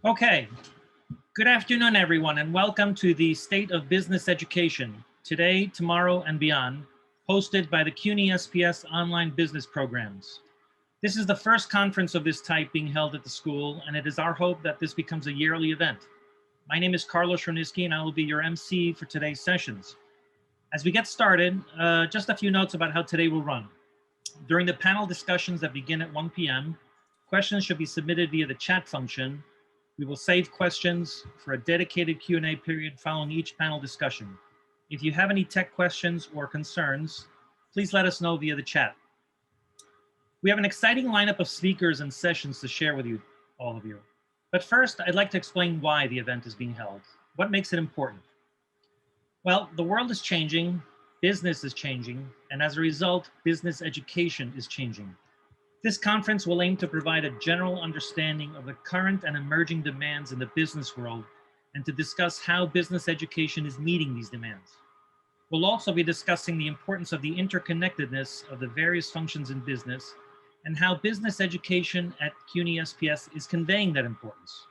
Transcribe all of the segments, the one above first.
Okay, good afternoon, everyone, and welcome to the State of Business Education, Today, Tomorrow, and Beyond, hosted by the CUNY SPS online business programs. This is the first conference of this type being held at the school, and it is our hope that this becomes a yearly event. My name is Carlos Roniski, and I will be your MC for today's sessions. As we get started, just a few notes about how today will run. During the panel discussions that begin at 1 p.m., questions should be submitted via the chat function. We will save questions for a dedicated Q&A period following each panel discussion. If you have any tech questions or concerns, please let us know via the chat. We have an exciting lineup of speakers and sessions to share with you, all of you. But first, I'd like to explain why the event is being held. What makes it important? Well, the world is changing, business is changing, and as a result, business education is changing. This conference will aim to provide a general understanding of the current and emerging demands in the business world and to discuss how business education is meeting these demands. We'll also be discussing the importance of the interconnectedness of the various functions in business and how business education at CUNY SPS is conveying that importance.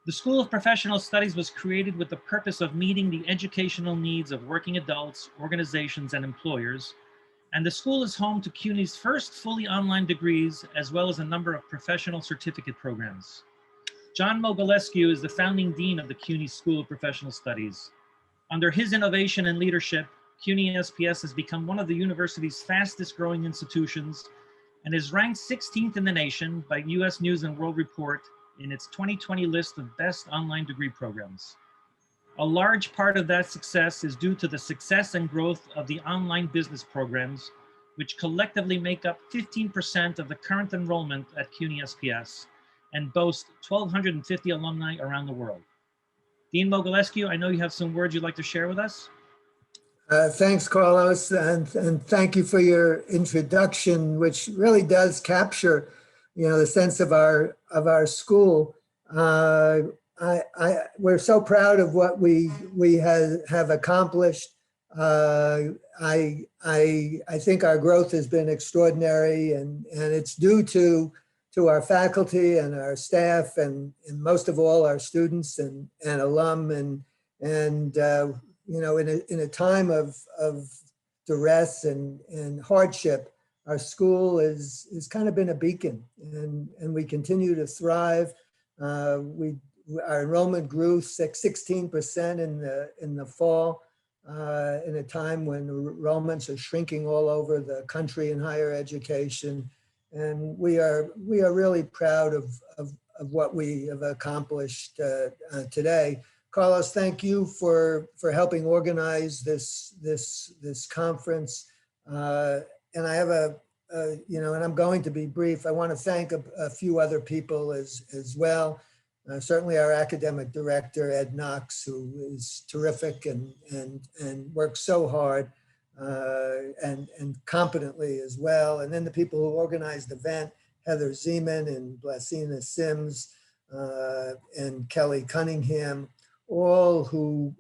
The School of Professional Studies was created with the purpose of meeting the educational needs of working adults, organizations, and employers. And the school is home to CUNY's first fully online degrees, as well as a number of professional certificate programs. John Mogilescu is the founding dean of the CUNY School of Professional Studies. Under his innovation and leadership, CUNY SPS has become one of the university's fastest growing institutions and is ranked 16th in the nation by US News and World Report in its 2020 list of best online degree programs. A large part of that success is due to the success and growth of the online business programs, which collectively make up 15% of the current enrollment at CUNY SPS and boast 1,250 alumni around the world. Dean Mogilescu, I know you have some words you'd like to share with us. Thanks, Carlos, and thank you for your introduction, which really does capture, the sense of our school. We're so proud of what we have accomplished. I think our growth has been extraordinary, and it's due to our faculty and our staff, and most of all our students and alum, and in a time of duress and hardship, our school is kind of been a beacon, and we continue to thrive. Our enrollment grew 16% in the fall, in a time when enrollments are shrinking all over the country in higher education, and we are really proud of what we have accomplished today. Carlos, thank you for helping organize this conference, and I have and I'm going to be brief. I want to thank a few other people as well. Certainly our academic director, Ed Knox, who is terrific and works so hard and competently as well. And then the people who organized the event, Heather Zeman and Blasina Sims and Kelly Cunningham, all who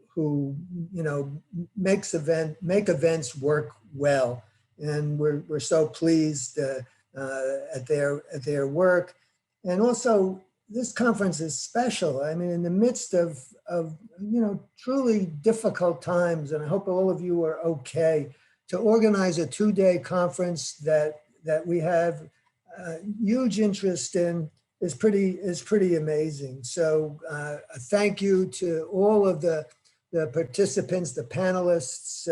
make events work well. And we're so pleased at their work. And also, this conference is special. I mean, in the midst of truly difficult times, and I hope all of you are okay, to organize a 2-day conference that we have huge interest in is pretty amazing. So thank you to all of the participants, the panelists,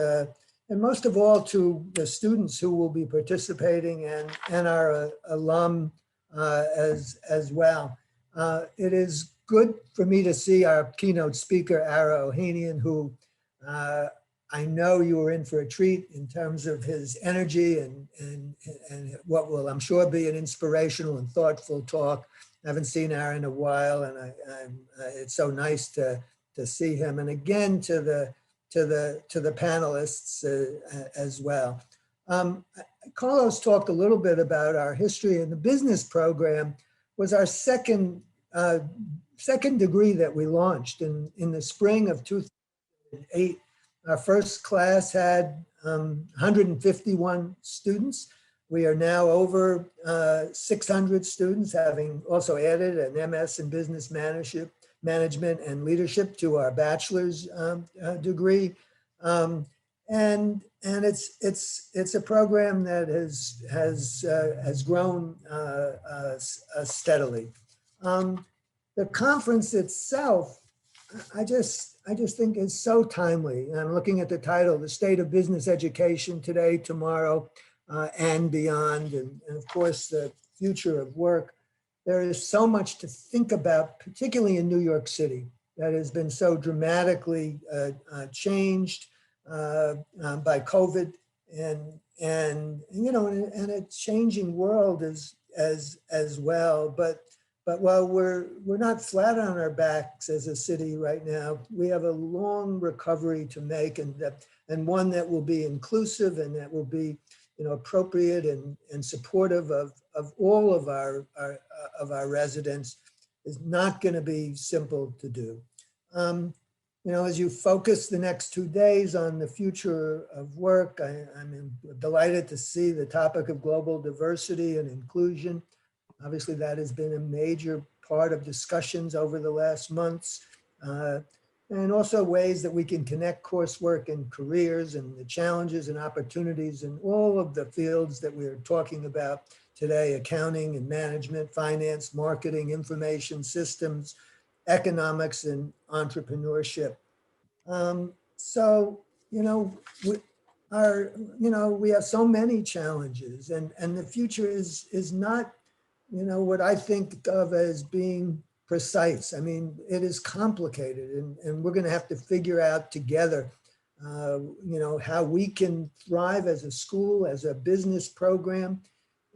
and most of all to the students who will be participating and our alum as well. It is good for me to see our keynote speaker, Ara Ohanian, who I know you were in for a treat in terms of his energy and what will, I'm sure, be an inspirational and thoughtful talk. I haven't seen Ara in a while, and it's so nice to see him. And again, to the panelists as well. Carlos talked a little bit about our history, and the business program was our second degree that we launched in the spring of 2008. Our first class had 151 students. We are now over 600 students, having also added an MS in Business Management and Leadership to our bachelor's degree. And it's a program that has grown steadily. The conference itself, I just think is so timely. And I'm looking at the title, The State of Business Education Today, Tomorrow, and Beyond, and of course, the future of work. There is so much to think about, particularly in New York City, that has been so dramatically changed by COVID, and you know, and a changing world as well. But while we're not flat on our backs as a city right now, we have a long recovery to make, and one that will be inclusive and that will be, you know, appropriate and supportive of all of our residents, is not going to be simple to do. You know, as you focus the next 2 days on the future of work, I'm delighted to see the topic of global diversity and inclusion. Obviously, that has been a major part of discussions over the last months, and also ways that we can connect coursework and careers and the challenges and opportunities in all of the fields that we're talking about today: accounting and management, finance, marketing, information systems, economics, and entrepreneurship. So, you know, we have so many challenges, and the future is not, you know, what I think of as being precise. I mean, it is complicated, and we're going to have to figure out together, you know, how we can thrive as a school, as a business program,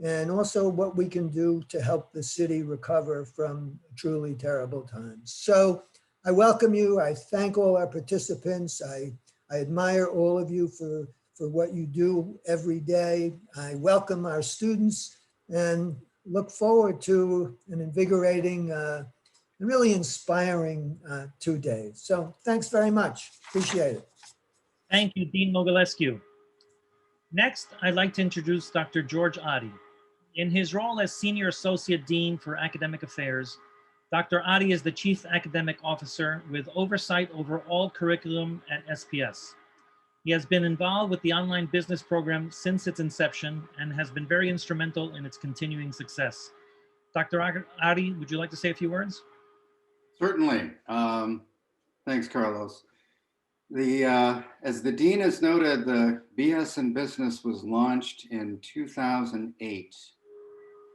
and also what we can do to help the city recover from truly terrible times. So I welcome you. I thank all our participants. I admire all of you for what you do every day. I welcome our students and look forward to an invigorating, really inspiring 2 days. So thanks very much. Appreciate it. Thank you, Dean Mogilescu. Next, I'd like to introduce Dr. George Adi. In his role as Senior Associate Dean for Academic Affairs, Dr. Adi is the Chief Academic Officer with oversight over all curriculum at SPS. He has been involved with the online business program since its inception and has been very instrumental in its continuing success. Dr. Adi, would you like to say a few words? Certainly. Thanks, Carlos. As the Dean has noted, the BS in Business was launched in 2008.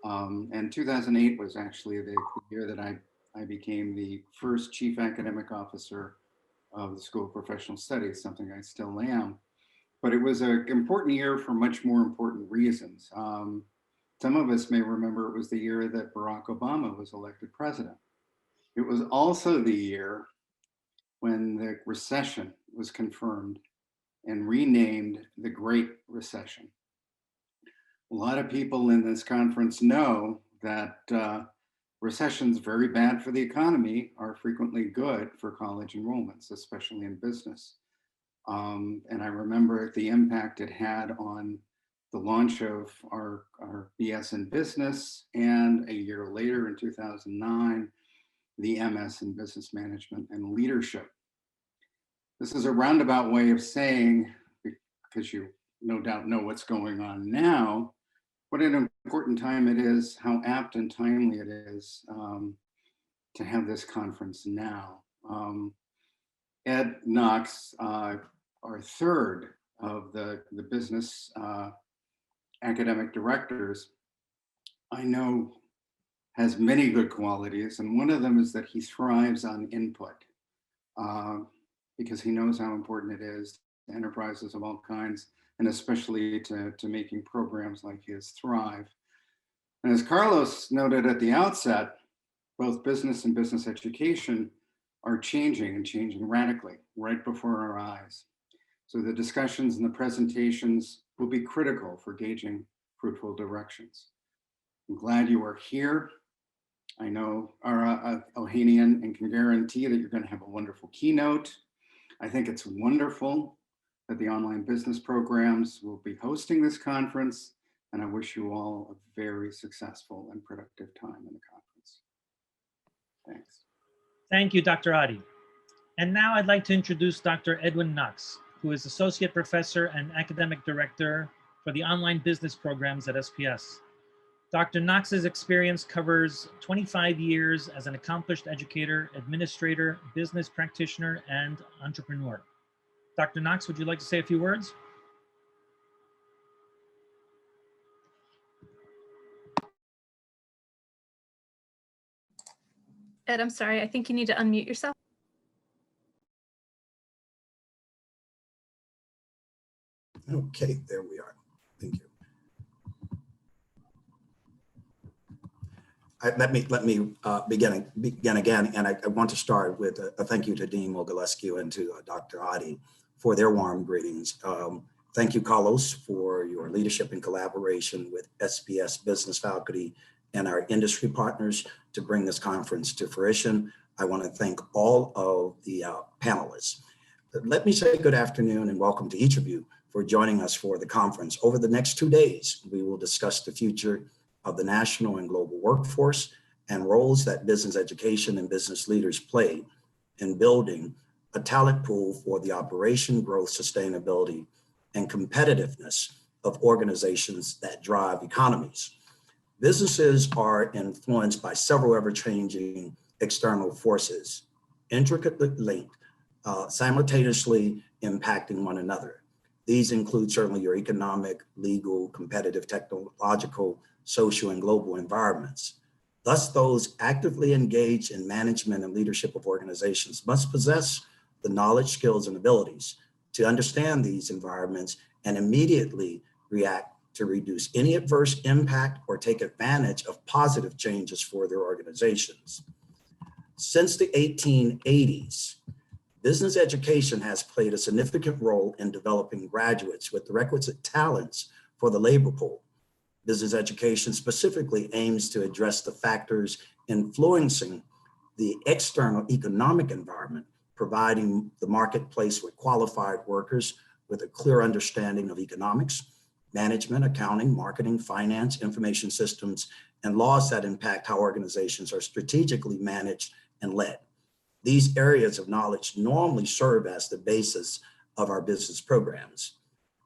And 2008 was actually the year that I became the first Chief Academic Officer of the School of Professional Studies, something I still am. But it was an important year for much more important reasons. Some of us may remember it was the year that Barack Obama was elected president. It was also the year when the recession was confirmed and renamed the Great Recession. A lot of people in this conference know that recessions very bad for the economy are frequently good for college enrollments, especially in business. And I remember the impact it had on the launch of our BS in Business, and a year later in 2009, the MS in Business Management and Leadership. This is a roundabout way of saying, because you no doubt know what's going on now, what an important time it is, how apt and timely it is to have this conference now. Ed Knox, our third of the business academic directors, I know has many good qualities, and one of them is that he thrives on input because he knows how important it is to enterprises of all kinds, and especially to making programs like his thrive. And as Carlos noted at the outset, both business and business education are changing and changing radically right before our eyes. So the discussions and the presentations will be critical for gauging fruitful directions. I'm glad you are here. I know Ara Ohanian and can guarantee that you're going to have a wonderful keynote. I think it's wonderful that the online business programs will be hosting this conference, And I wish you all a very successful and productive time in the conference. Thanks. Thank you, Dr. Adi. And now I'd like to introduce Dr. Edwin Knox, who is Associate Professor and Academic Director for the Online Business Programs at SPS. Dr. Knox's experience covers 25 years as an accomplished educator, administrator, business practitioner, and entrepreneur. Dr. Knox, would you like to say a few words? Ed, I'm sorry, I think you need to unmute yourself. Okay, there we are. Thank you. Let me begin again, and I want to start with a thank you to Dean Mogilescu and to Dr. Adi for their warm greetings. Thank you, Carlos, for your leadership and collaboration with SPS Business Faculty and our industry partners to bring this conference to fruition. I want to thank all of the panelists. Let me say good afternoon and welcome to each of you for joining us for the conference. Over the next 2 days, we will discuss the future of the national and global workforce and roles that business education and business leaders play in building a talent pool for the operation, growth, sustainability, and competitiveness of organizations that drive economies. Businesses are influenced by several ever-changing external forces, intricately linked, simultaneously impacting one another. These include certainly your economic, legal, competitive, technological, social, and global environments. Thus, those actively engaged in management and leadership of organizations must possess the knowledge, skills, and abilities to understand these environments and immediately react to reduce any adverse impact or take advantage of positive changes for their organizations. Since the 1880s, business education has played a significant role in developing graduates with the requisite talents for the labor pool. Business education specifically aims to address the factors influencing the external economic environment, providing the marketplace with qualified workers with a clear understanding of economics, management, accounting, marketing, finance, information systems, and laws that impact how organizations are strategically managed and led. These areas of knowledge normally serve as the basis of our business programs.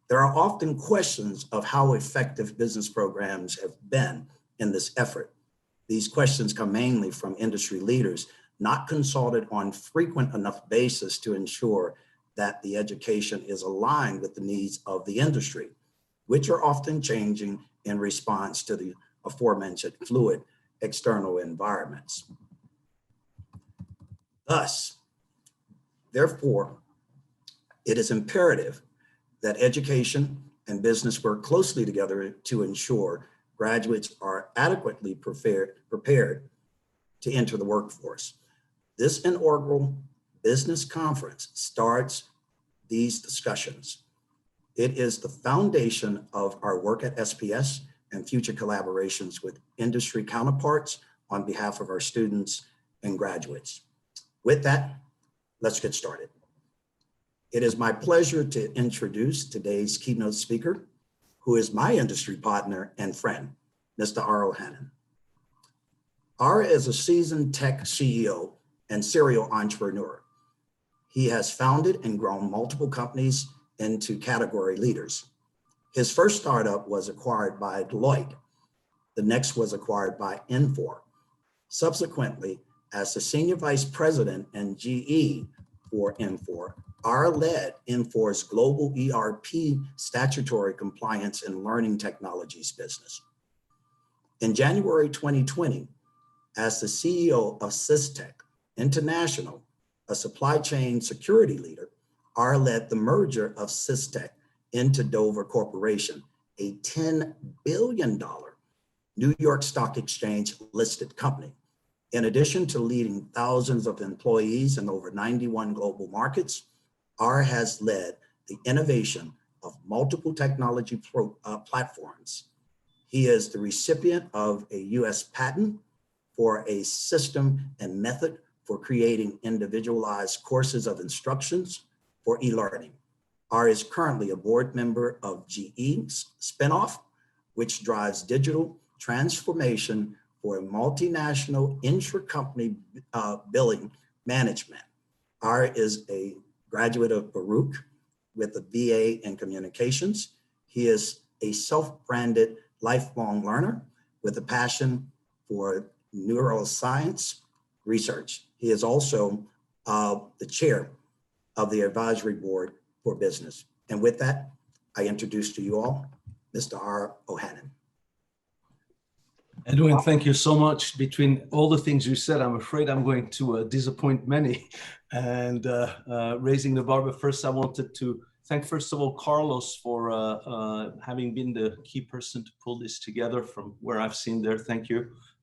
There are often questions of how effective business programs have been in this effort. These questions come mainly from industry leaders, not consulted on frequent enough basis to ensure that the education is aligned with the needs of the industry, which are often changing in response to the aforementioned fluid external environments. Thus, therefore, it is imperative that education and business work closely together to ensure graduates are adequately prepared to enter the workforce. This inaugural business conference starts these discussions. It is the foundation of our work at SPS and future collaborations with industry counterparts on behalf of our students and graduates. With that, let's get started. It is my pleasure to introduce today's keynote speaker, who is my industry partner and friend, Mr. Ara Ohanian. Ara is a seasoned tech CEO and serial entrepreneur. He has founded and grown multiple companies into category leaders. His first startup was acquired by Deloitte. The next was acquired by Infor. Subsequently, as the Senior Vice President and GE for Infor, Ara led Infor's global ERP statutory compliance and learning technologies business. In January 2020, as the CEO of Systech International, a supply chain security leader, Ara led the merger of Systech into Dover Corporation, a $10 billion New York Stock Exchange listed company. In addition to leading thousands of employees in over 91 global markets, Ara has led the innovation of multiple technology platforms. He is the recipient of a US patent for a system and method for creating individualized courses of instructions for e-learning. Ara is currently a board member of GE's spinoff, which drives digital transformation for multinational intra-company billing management. Ara is a graduate of Baruch with a BA in communications. He is a self-branded lifelong learner with a passion for neuroscience research. He is also the chair of the advisory board for business. And with that, I introduce to you all, Mr. Ara Ohanian. Edwin, thank you so much. Between all the things you said, I'm afraid I'm going to disappoint many and raising the bar. But first, I wanted to thank, first of all, Carlos for having been the key person to pull this together from where I've seen there. Thank you.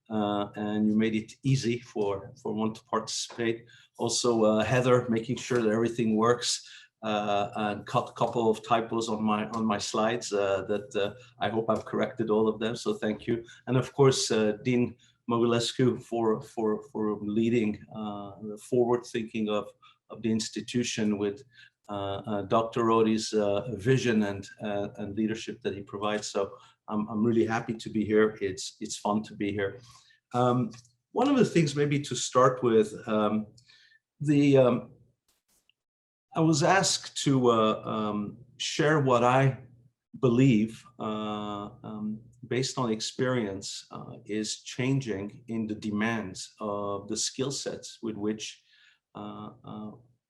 And you made it easy for one to participate. Also, Heather, making sure that everything works. And cut a couple of typos on my slides that I hope I've corrected all of them. So thank you. And of course, Dean Mogilescu for leading the forward thinking of the institution with Dr. Rodi's vision and leadership that he provides. So I'm really happy to be here. It's fun to be here. One of the things maybe to start with, I was asked to share what I believe, based on experience, is changing in the demands of the skill sets with which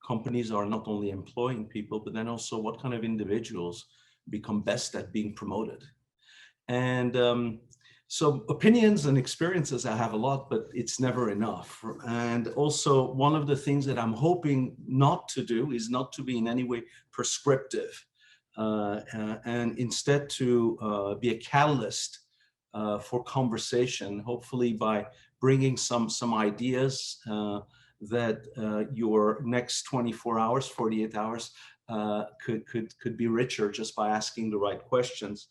companies are not only employing people, but then also what kind of individuals become best at being promoted. And so opinions and experiences, I have a lot, but it's never enough. And also one of the things that I'm hoping not to do is not to be in any way prescriptive, and instead to be a catalyst for conversation, hopefully by bringing some ideas that your next 24 hours, 48 hours could be richer just by asking the right questions.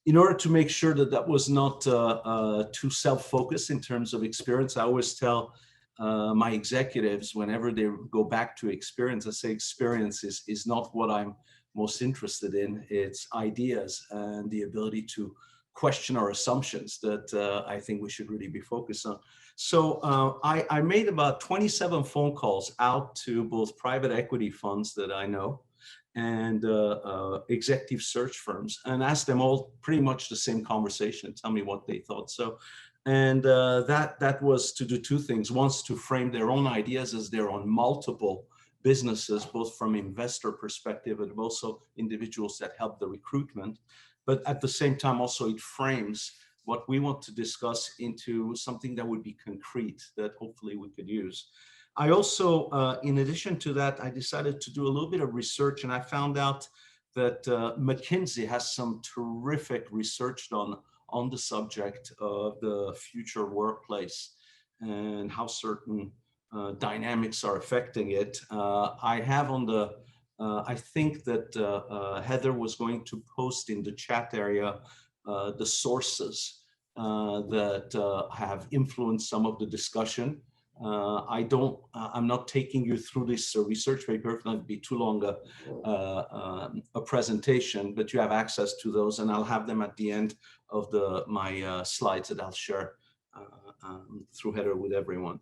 In order to make sure that that was not too self-focused in terms of experience, I always tell my executives whenever they go back to experience, I say experience is not what I'm most interested in. It's ideas and the ability to question our assumptions that I think we should really be focused on. So I made about 27 phone calls out to both private equity funds that I know and executive search firms, and asked them all pretty much the same conversation, tell me what they thought. So, and that was to do two things. One, to frame their own ideas as they're on multiple businesses, both from investor perspective and also individuals that help the recruitment. But at the same time, also it frames what we want to discuss into something that would be concrete that hopefully we could use. I also, in addition to that, I decided to do a little bit of research, and I found out that McKinsey has some terrific research done on the subject of the future workplace and how certain dynamics are affecting it. I have on the, I think that Heather was going to post in the chat area the sources that have influenced some of the discussion. I'm not taking you through this research paper. It's not be too long a presentation, but you have access to those, and I'll have them at the end of my slides that I'll share through Heather with everyone.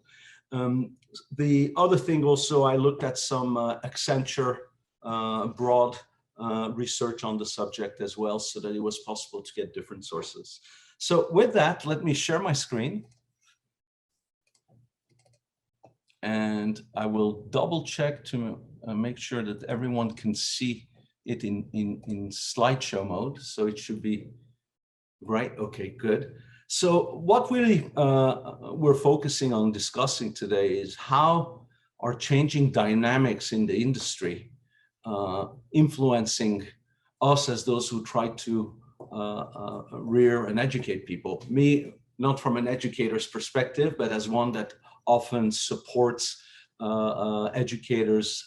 The other thing also, I looked at some Accenture broad research on the subject as well, so that it was possible to get different sources. So with that, let me share my screen. And I will double check to make sure that everyone can see it in slideshow mode. So it should be right. Okay, good. So what really we're focusing on discussing today is how are changing dynamics in the industry influencing us as those who try to rear and educate people. Me, not from an educator's perspective, but as one that often supports educators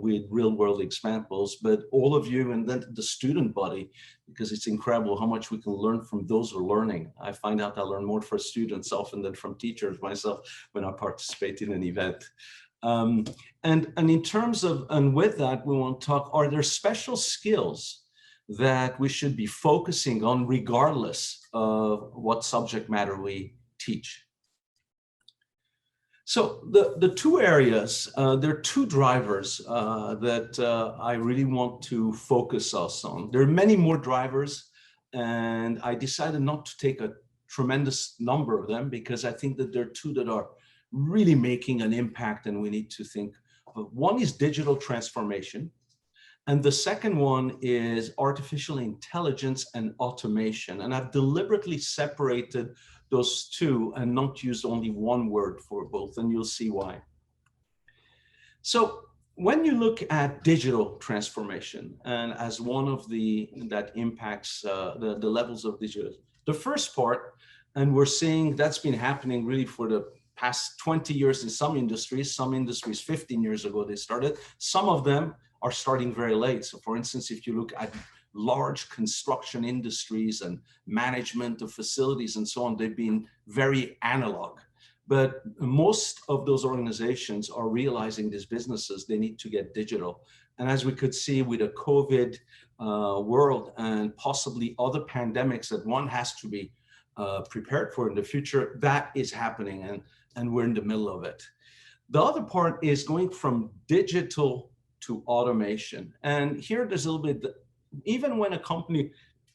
with real world examples, but all of you and then the student body, because it's incredible how much we can learn from those who are learning. I find out I learn more from students often than from teachers myself when I participate in an event. And in terms of, and with that, we want to talk, are there special skills that we should be focusing on regardless of what subject matter we teach. So the two areas, there are two drivers that I really want to focus us on. There are many more drivers, and I decided not to take a tremendous number of them because I think that there are two that are really making an impact and we need to think of. One is digital transformation, and the second one is artificial intelligence and automation. And I've deliberately separated those two and not used only one word for both, and you'll see why. So when you look at digital transformation and as one of that impacts the levels of digital, the first part, and we're seeing that's been happening really for the past 20 years in some industries 15 years ago they started, some of them are starting very late. So for instance, if you look at large construction industries and management of facilities and so on, they've been very analog. But most of those organizations are realizing these businesses, they need to get digital. And as we could see with a COVID world and possibly other pandemics that one has to be prepared for in the future, that is happening and we're in the middle of it. The other part is going from digital to automation. And here there's a little bit, even when a company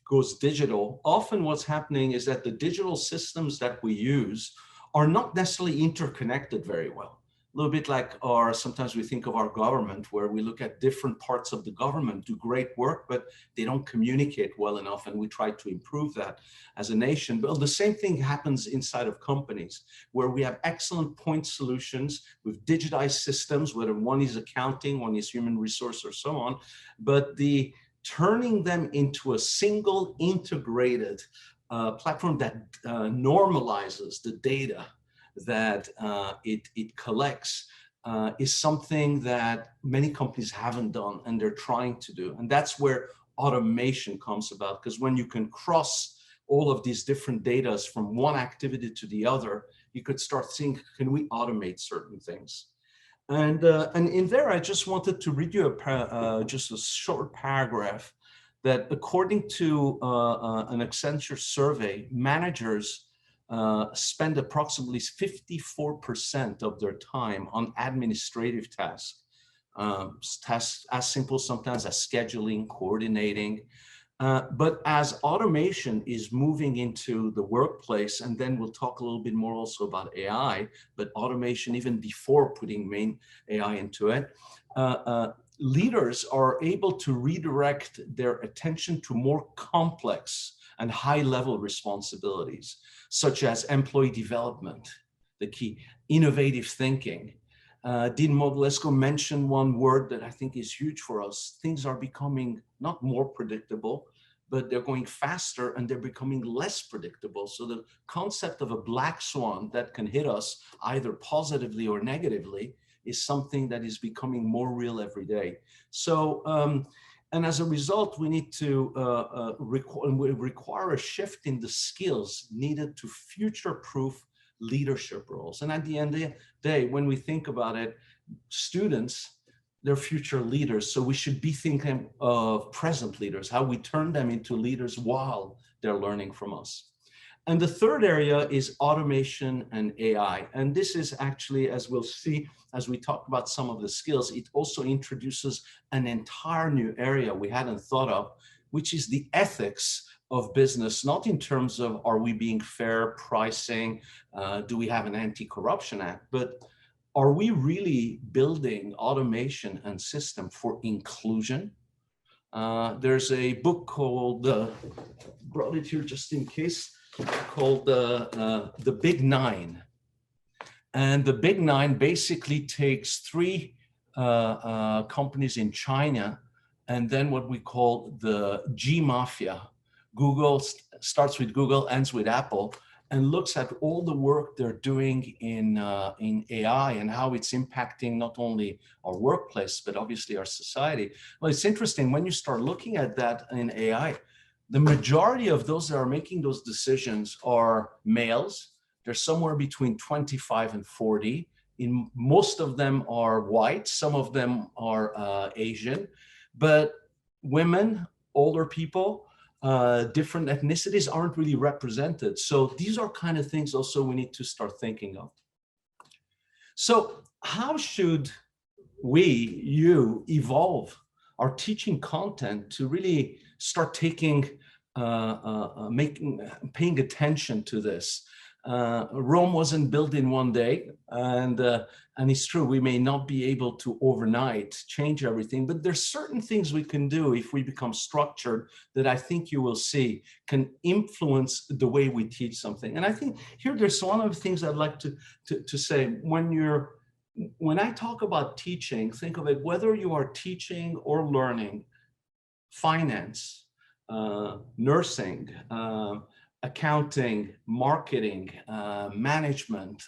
goes digital, often what's happening is that the digital systems that we use are not necessarily interconnected very well. A little bit like sometimes we think of our government, where we look at different parts of the government do great work, but they don't communicate well enough, and we try to improve that as a nation. But the same thing happens inside of companies, where we have excellent point solutions with digitized systems, whether one is accounting, one is human resource, or so on, but the turning them into a single integrated platform that normalizes the data that it collects is something that many companies haven't done and they're trying to do. And that's where automation comes about, because when you can cross all of these different data from one activity to the other, you could start thinking, can we automate certain things? And in there, I just wanted to read you just a short paragraph that according to an Accenture survey, managers spend approximately 54% of their time on administrative tasks, tasks as simple sometimes as scheduling, coordinating. But as automation is moving into the workplace, and then we'll talk a little bit more also about AI, but automation even before putting main AI into it, leaders are able to redirect their attention to more complex and high-level responsibilities, such as employee development, the key, innovative thinking. Dean Moglesco mentioned one word that I think is huge for us. Things are becoming not more predictable, but they're going faster and they're becoming less predictable. So the concept of a black swan that can hit us either positively or negatively is something that is becoming more real every day. So, and as a result, we need to require a shift in the skills needed to future-proof leadership roles. And at the end of the day, when we think about it, students, they're future leaders. So we should be thinking of present leaders, how we turn them into leaders while they're learning from us. And the third area is automation and AI. And this is actually, as we'll see, as we talk about some of the skills, it also introduces an entire new area we hadn't thought of, which is the ethics of business, not in terms of are we being fair pricing, do we have an anti-corruption act, but are we really building automation and system for inclusion? There's a book called, brought it here just in case, called The Big Nine. And the Big Nine basically takes three companies in China and then what we call the G Mafia. Google starts with Google, ends with Apple, and looks at all the work they're doing in AI and how it's impacting not only our workplace, but obviously our society. Well, it's interesting when you start looking at that in AI, the majority of those that are making those decisions are males. They're somewhere between 25 and 40. Most of them are white, some of them are Asian, but women older people, different ethnicities aren't really represented. So these are kind of things also we need to start thinking of. So how should you evolve our teaching content to really start taking, paying attention to this? Rome wasn't built in one day, and it's true, we may not be able to overnight change everything, but there's certain things we can do if we become structured that I think you will see can influence the way we teach something. And I think here there's one of the things I'd like to say. When I talk about teaching, think of it, whether you are teaching or learning, finance, nursing, accounting, marketing, management,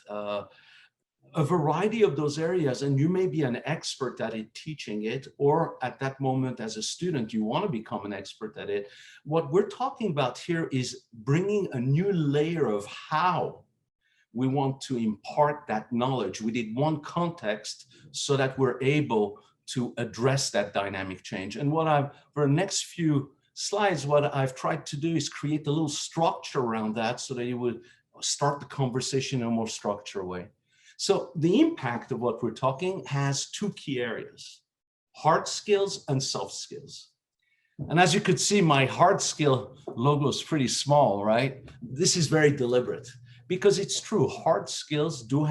a variety of those areas, and you may be an expert at it, teaching it, or at that moment as a student, you want to become an expert at it. What we're talking about here is bringing a new layer of how we want to impart that knowledge within one context so that we're able to address that dynamic change. And for the next few slides, what I've tried to do is create a little structure around that so that you would start the conversation in a more structured way. So the impact of what we're talking has two key areas: hard skills and soft skills. And as you could see, my hard skill logo is pretty small, right? This is very deliberate because it's true. Hard skills do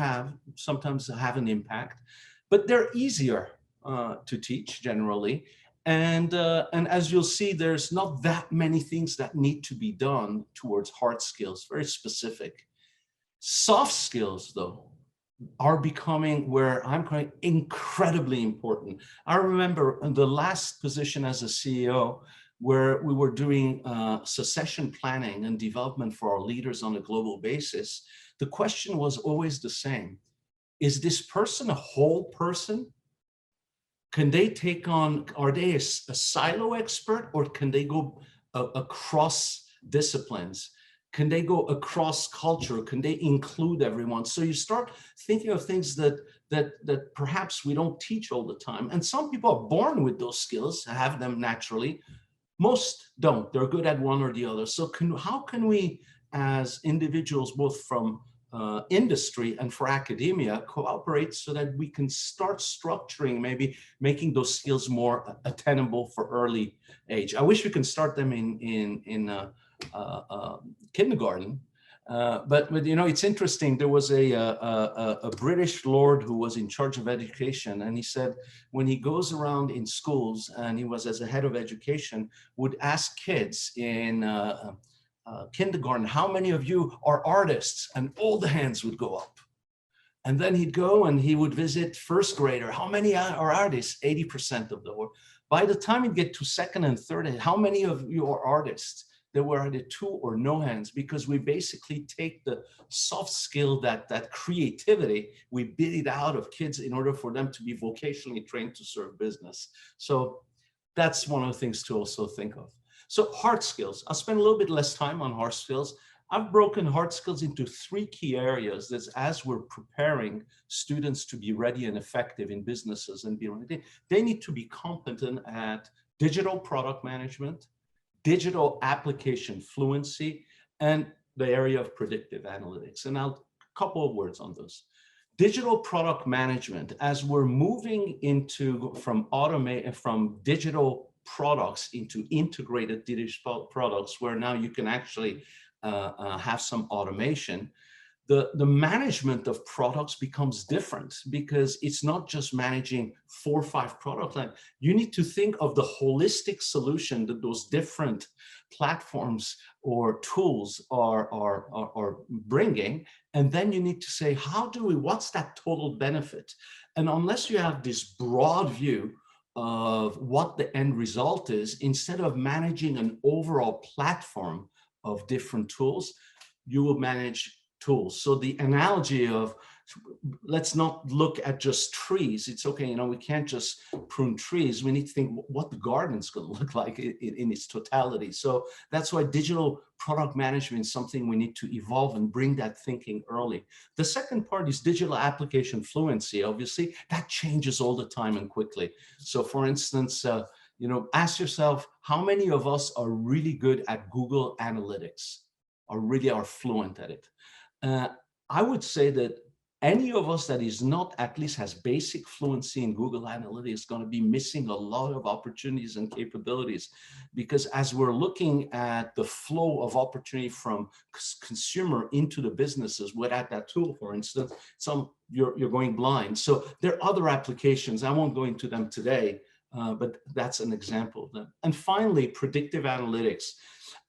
sometimes have an impact, but they're easier to teach generally. And as you'll see, there's not that many things that need to be done towards hard skills, very specific. Soft skills, though, are becoming, where I'm going, incredibly important. I remember in the last position as a CEO, where we were doing succession planning and development for our leaders on a global basis, the question was always the same. Is this person a whole person? Can they take on, are they a silo expert, or can they go across disciplines? Can they go across culture? Can they include everyone? So you start thinking of things that perhaps we don't teach all the time. And some people are born with those skills, have them naturally. Most don't. They're good at one or the other. So how can we, as individuals, both from industry and for academia, cooperate so that we can start structuring, maybe making those skills more attainable for early age? I wish we can start them in kindergarten, but you know, it's interesting. There was a British lord who was in charge of education, and he said when he goes around in schools, and he was as a head of education, would ask kids in kindergarten, how many of you are artists? And all the hands would go up. And then he'd go and he would visit first grader. How many are artists? 80% of them were. By the time he'd get to second and third, how many of you are artists? There were either two or no hands, because we basically take the soft skill, that creativity, we beat it out of kids in order for them to be vocationally trained to serve business. So that's one of the things to also think of. So hard skills, I'll spend a little bit less time on hard skills. I've broken hard skills into three key areas that, as we're preparing students to be ready and effective in businesses and be ready, they need to be competent at digital product management, digital application fluency, and the area of predictive analytics. And a couple of words on those. Digital product management, as we're moving from digital products into integrated digital products, where now you can actually have some automation, the management of products becomes different, because it's not just managing 4 or 5 product lines. You need to think of the holistic solution that those different platforms or tools are bringing. And then you need to say, what's that total benefit? And unless you have this broad view of what the end result is, instead of managing an overall platform of different tools, you will manage tools. So the analogy of, let's not look at just trees. It's okay, you know, we can't just prune trees. We need to think what the garden's going to look like in its totality. So that's why digital product management is something we need to evolve and bring that thinking early. The second part is digital application fluency. Obviously, that changes all the time and quickly. So for instance, ask yourself, how many of us are really good at Google Analytics, or really are fluent at it? I would say that any of us that is not at least has basic fluency in Google Analytics is going to be missing a lot of opportunities and capabilities, because as we're looking at the flow of opportunity from consumer into the businesses without that tool, for instance, you're going blind. So there are other applications. I won't go into them today, but that's an example of them. And finally, predictive analytics.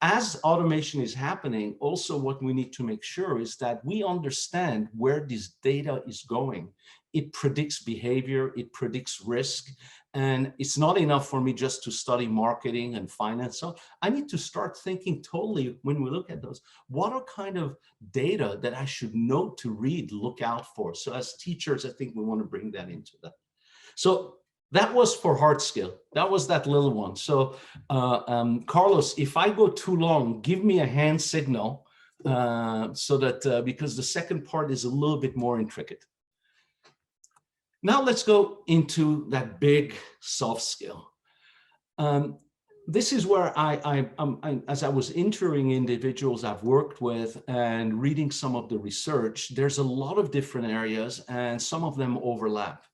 As automation is happening, also what we need to make sure is that we understand where this data is going. It predicts behavior, it predicts risk, and it's not enough for me just to study marketing and finance. So I need to start thinking totally, when we look at those, what are kind of data that I should know to read, look out for? So as teachers, I think we want to bring that into that. So that was for hard skill. That was that little one. So Carlos, if I go too long, give me a hand signal so that, because the second part is a little bit more intricate. Now let's go into that big soft skill. This is where as I was interviewing individuals I've worked with and reading some of the research, there's a lot of different areas and some of them overlap.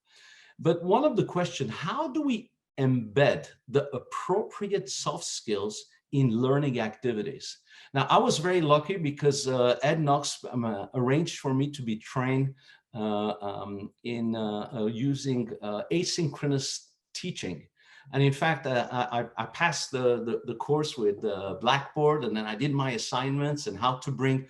But one of the questions, how do we embed the appropriate soft skills in learning activities? Now, I was very lucky because Ed Knox arranged for me to be trained in using asynchronous teaching. And in fact, I passed the course with Blackboard, and then I did my assignments and how to bring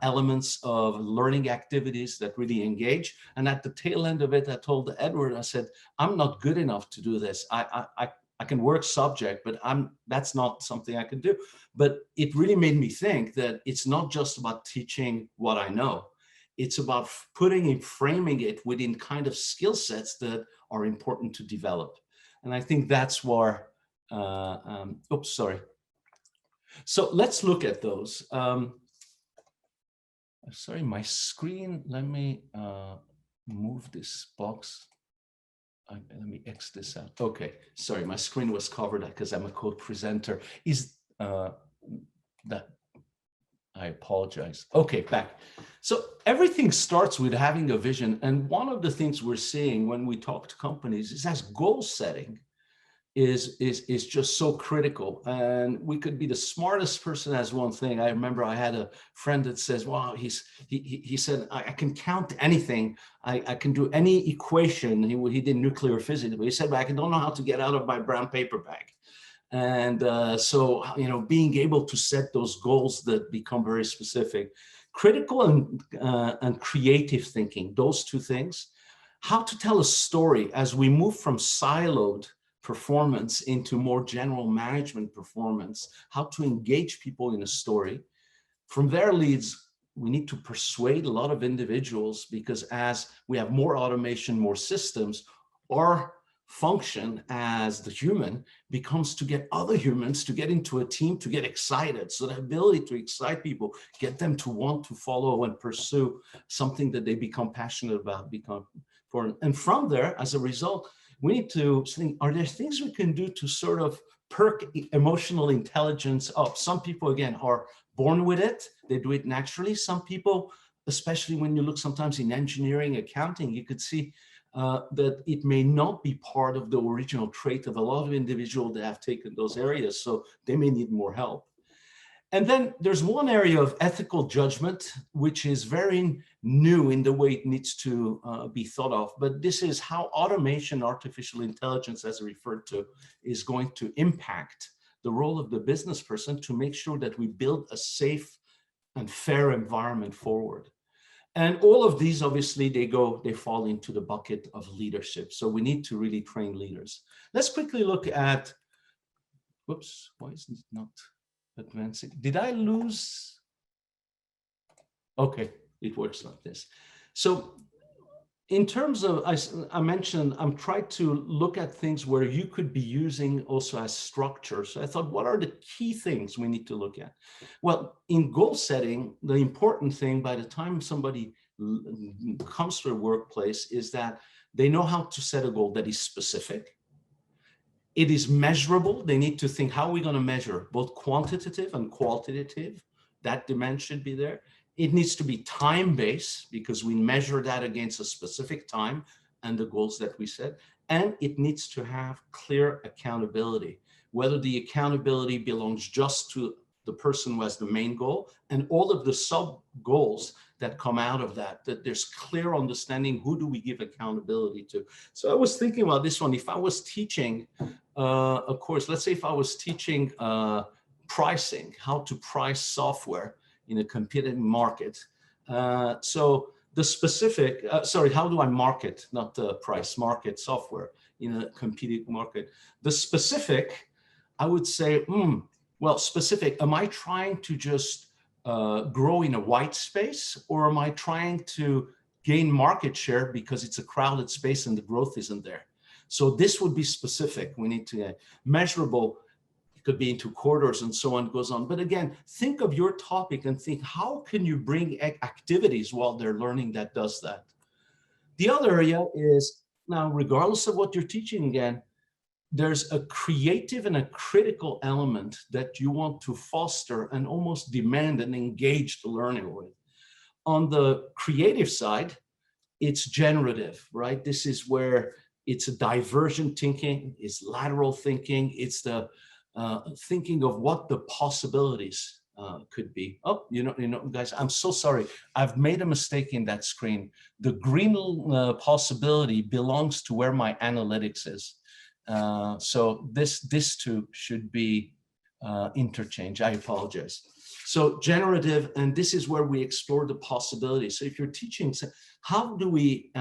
elements of learning activities that really engage. And at the tail end of it, I told Edward, I said, I'm not good enough to do this. I can work subject, but that's not something I can do. But it really made me think that it's not just about teaching what I know. It's about putting and framing it within kind of skill sets that are important to develop. And I think that's where, oops, sorry. So let's look at those. Sorry, my screen, let me move this box. Let me X this out. Okay, sorry, my screen was covered because I'm a co-presenter. Is that, I apologize. Okay, back. So everything starts with having a vision. And one of the things we're seeing when we talk to companies is as goal setting is just so critical. And we could be the smartest person as one thing. I remember I had a friend that says, wow, he said, I can count anything. I can do any equation. He did nuclear physics, but he said, but I don't know how to get out of my brown paper bag. And so, being able to set those goals that become very specific, critical and creative thinking, those two things, how to tell a story as we move from siloed performance into more general management performance, how to engage people in a story. From there leads, we need to persuade a lot of individuals, because as we have more automation, more systems, our function as the human becomes to get other humans to get into a team, to get excited. So the ability to excite people, get them to want to follow and pursue something that they become passionate about, and from there, as a result, we need to think, are there things we can do to sort of perk emotional intelligence up? Some people, again, are born with it. They do it naturally. Some people, especially when you look sometimes in engineering, accounting, you could see that it may not be part of the original trait of a lot of individuals that have taken those areas. So they may need more help. And then there's one area of ethical judgment, which is very new in the way it needs to be thought of. But this is how automation, artificial intelligence, as referred to, is going to impact the role of the business person to make sure that we build a safe and fair environment forward. And all of these, obviously, they fall into the bucket of leadership. So we need to really train leaders. Let's quickly look at, whoops, why is it not advancing? Did I lose? Okay, it works like this. So in terms of, I mentioned, I'm trying to look at things where you could be using also as structure. So I thought, what are the key things we need to look at? Well, in goal setting, the important thing by the time somebody comes to a workplace is that they know how to set a goal that is specific. It is measurable. They need to think, how are we going to measure both quantitative and qualitative? That demand should be there. It needs to be time-based because we measure that against a specific time and the goals that we set. And it needs to have clear accountability, whether the accountability belongs just to the person who has the main goal and all of the sub goals that come out of that, that there's clear understanding, who do we give accountability to? So I was thinking about this one. If I was teaching a course, let's say if I was teaching pricing, how to price software in a competing market. So the specific, how do I market, not price, market software in a competing market? The specific, I would say, well, specific, am I trying to just grow in a white space, or am I trying to gain market share because it's a crowded space and the growth isn't there? So this would be specific. We need to measurable. It could be into quarters and so on, goes on. But again, think of your topic and think, how can you bring activities while they're learning that does that? The other area is, now, regardless of what you're teaching, again, there's a creative and a critical element that you want to foster and almost demand and engage the learner with. On the creative side, it's generative, right? This is where it's a divergent thinking, it's lateral thinking, it's the thinking of what the possibilities could be. Oh, you know, guys, I'm so sorry. I've made a mistake in that screen. The green possibility belongs to where my analytics is. So this too should be interchange. I apologize. So generative, and this is where we explore the possibilities. So if you're teaching, how do we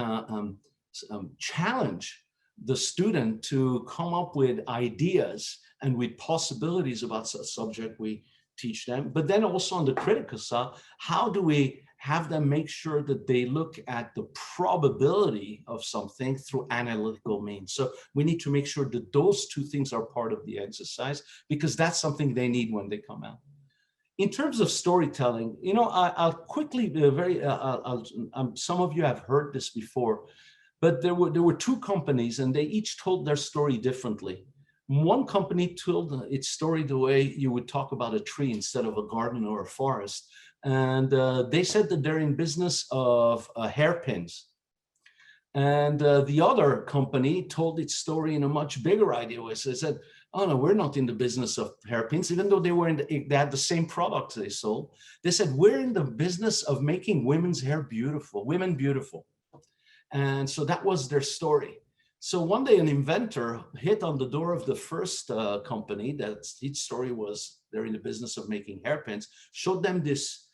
challenge the student to come up with ideas and with possibilities about a subject we teach them? But then also on the critical side, how do we have them make sure that they look at the probability of something through analytical means? So we need to make sure that those two things are part of the exercise, because that's something they need when they come out. In terms of storytelling, you know, I'll quickly, some of you have heard this before, but there were two companies and they each told their story differently. One company told its story the way you would talk about a tree instead of a garden or a forest. And they said that they're in business of hairpins. And the other company told its story in a much bigger idea, where they said, oh no, we're not in the business of hairpins, even though they had the same products they sold. They said, we're in the business of making women's hair beautiful, women beautiful. And so that was their story. So one day an inventor hit on the door of the first company that its story was they're in the business of making hairpins, showed them this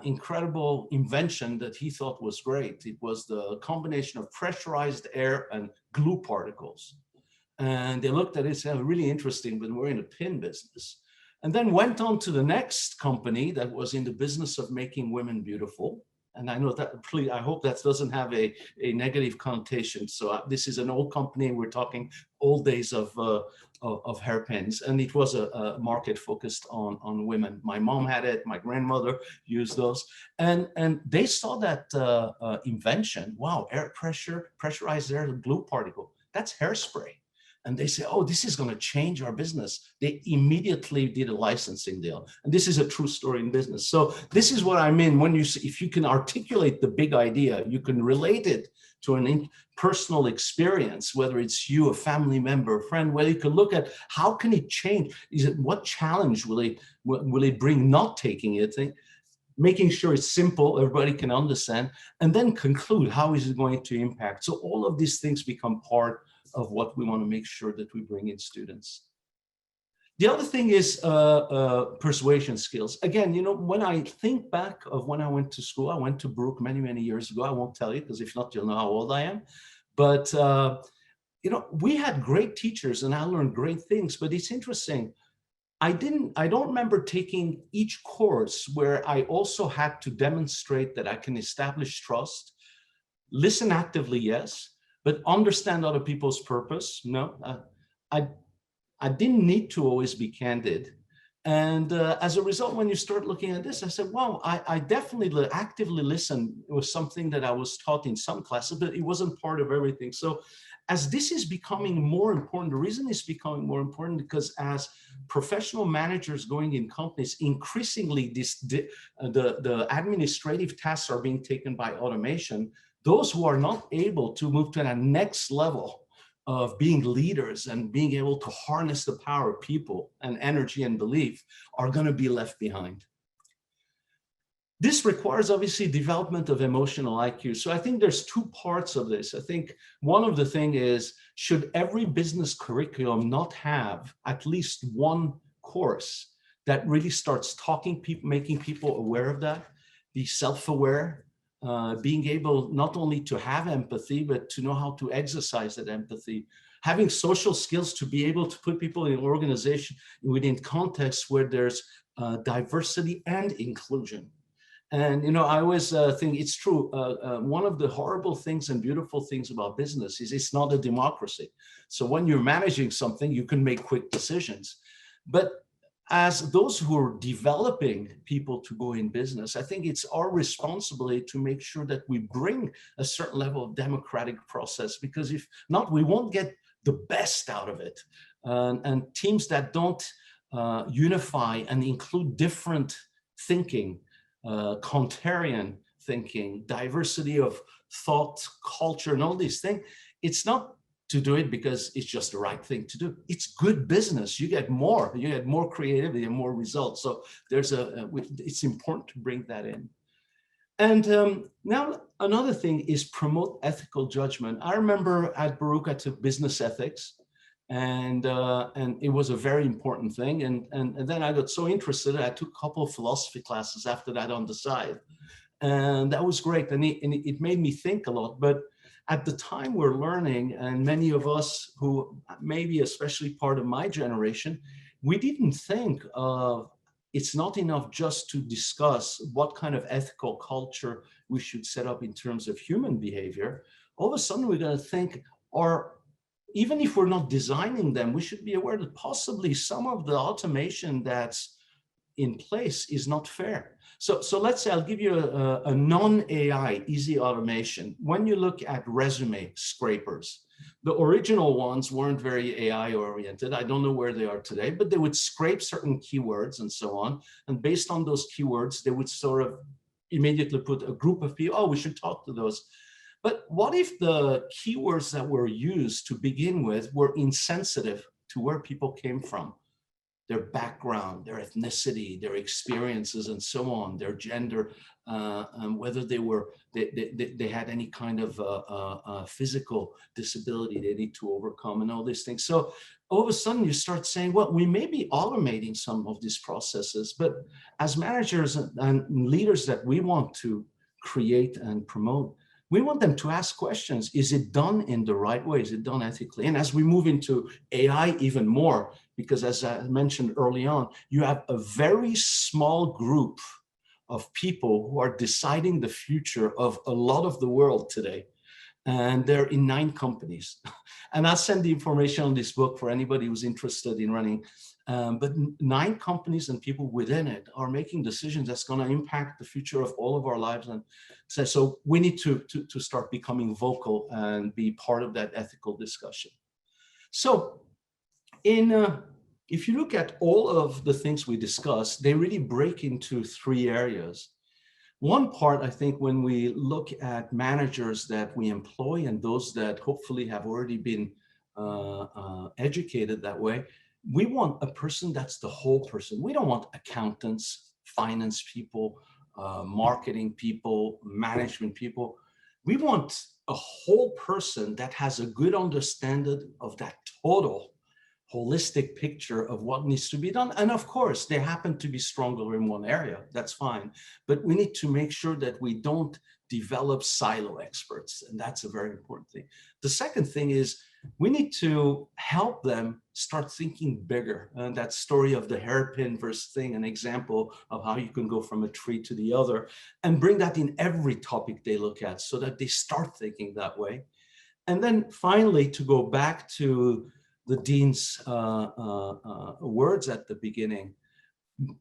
incredible invention that he thought was great. It was the combination of pressurized air and glue particles. And they looked at it and said, really interesting, but we're in a pin business. And then went on to the next company that was in the business of making women beautiful. And I know that, please, I hope that doesn't have a negative connotation. So this is an old company. We're talking old days of hairpins. And it was a market focused on women. My mom had it. My grandmother used those. And they saw that invention. Wow, air pressure, pressurized air, glue particle. That's hairspray. And they say, oh, this is going to change our business. They immediately did a licensing deal. And this is a true story in business. So this is what I mean when you say, if you can articulate the big idea, you can relate it to an personal experience, whether it's you, a family member, a friend, where you can look at how can it change? What challenge will it bring not taking it? Making sure it's simple, everybody can understand, and then conclude how is it going to impact. So all of these things become part of what we want to make sure that we bring in students. The other thing is persuasion skills. Again, you know, when I think back of when I went to school, I went to Brook many, many years ago. I won't tell you, because if not, you'll know how old I am. But, you know, we had great teachers and I learned great things, but it's interesting. I don't remember taking each course where I also had to demonstrate that I can establish trust, listen actively, yes, but understand other people's purpose. No, I didn't need to always be candid. And as a result, when you start looking at this, I said, wow, I definitely actively listen. It was something that I was taught in some classes, but it wasn't part of everything. So as this is becoming more important, the reason it's becoming more important because as professional managers going in companies, increasingly the administrative tasks are being taken by automation. Those who are not able to move to that next level of being leaders and being able to harness the power of people and energy and belief are going to be left behind. This requires obviously development of emotional IQ. So I think there's two parts of this. I think one of the thing is, should every business curriculum not have at least one course that really starts talking people, making people aware of that, be self-aware, being able not only to have empathy, but to know how to exercise that empathy, having social skills to be able to put people in an organization within contexts where there's diversity and inclusion. And, you know, I always think it's true. One of the horrible things and beautiful things about business is it's not a democracy. So when you're managing something, you can make quick decisions. But as those who are developing people to go in business, I think it's our responsibility to make sure that we bring a certain level of democratic process, because if not, we won't get the best out of it. And teams that don't unify and include different thinking, contrarian thinking, diversity of thought, culture, and all these things, it's not to do it because it's just the right thing to do. It's good business. You get more creativity and more results. So there's it's important to bring that in. And now another thing is promote ethical judgment. I remember at Baruch I took business ethics, and it was a very important thing. And then I got so interested, I took a couple of philosophy classes after that on the side. And that was great. And it made me think a lot. But at the time we're learning, and many of us who maybe especially part of my generation, we didn't think of, it's not enough just to discuss what kind of ethical culture we should set up in terms of human behavior. All of a sudden we're going to think, or even if we're not designing them, we should be aware that possibly some of the automation that's in place is not fair. So let's say I'll give you a non-AI easy automation. When you look at resume scrapers, the original ones weren't very AI oriented. I don't know where they are today, but they would scrape certain keywords and so on. And based on those keywords, they would sort of immediately put a group of people, oh, we should talk to those. But what if the keywords that were used to begin with were insensitive to where people came from? Their background, their ethnicity, their experiences, and so on, their gender, whether they had any kind of physical disability they need to overcome, and all these things. So all of a sudden you start saying, well, we may be automating some of these processes, but as managers and leaders that we want to create and promote, we want them to ask questions. Is it done in the right way? Is it done ethically? And as we move into AI even more, because as I mentioned early on, you have a very small group of people who are deciding the future of a lot of the world today. And they're in 9 companies. And I'll send the information on this book for anybody who's interested in running. But 9 companies and people within it are making decisions that's going to impact the future of all of our lives. And so we need to start becoming vocal and be part of that ethical discussion. So if you look at all of the things we discussed, they really break into 3 areas. One part, I think, when we look at managers that we employ and those that hopefully have already been educated that way, we want a person that's the whole person. We don't want accountants, finance people, marketing people, management people. We want a whole person that has a good understanding of that total holistic picture of what needs to be done. And of course, they happen to be stronger in one area, that's fine. But we need to make sure that we don't develop silo experts. And that's a very important thing. The second thing is we need to help them start thinking bigger. And that story of the hairpin versus thing, an example of how you can go from a tree to the other, and bring that in every topic they look at so that they start thinking that way. And then finally, to go back to the Dean's words at the beginning,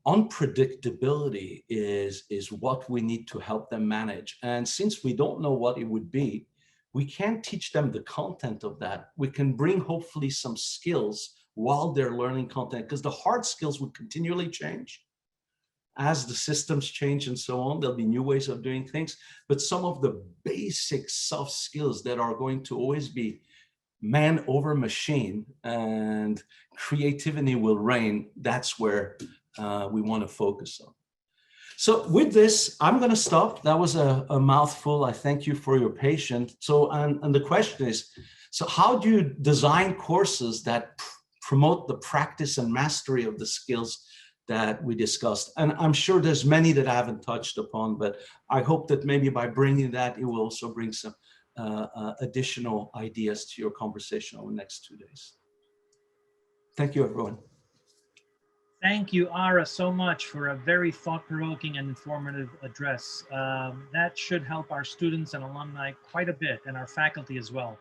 unpredictability is what we need to help them manage. And since we don't know what it would be, we can't teach them the content of that. We can bring hopefully some skills while they're learning content, because the hard skills will continually change. As the systems change and so on, there'll be new ways of doing things. But some of the basic soft skills that are going to always be man over machine and creativity will reign, that's where we want to focus on. So with this, I'm going to stop. That was a mouthful. I thank you for your patience. So, and the question is, so how do you design courses that promote the practice and mastery of the skills that we discussed? And I'm sure there's many that I haven't touched upon, but I hope that maybe by bringing that, it will also bring some additional ideas to your conversation over the next 2 days. Thank you, everyone. Thank you, Ara, so much for a very thought-provoking and informative address. That should help our students and alumni quite a bit, and our faculty as well.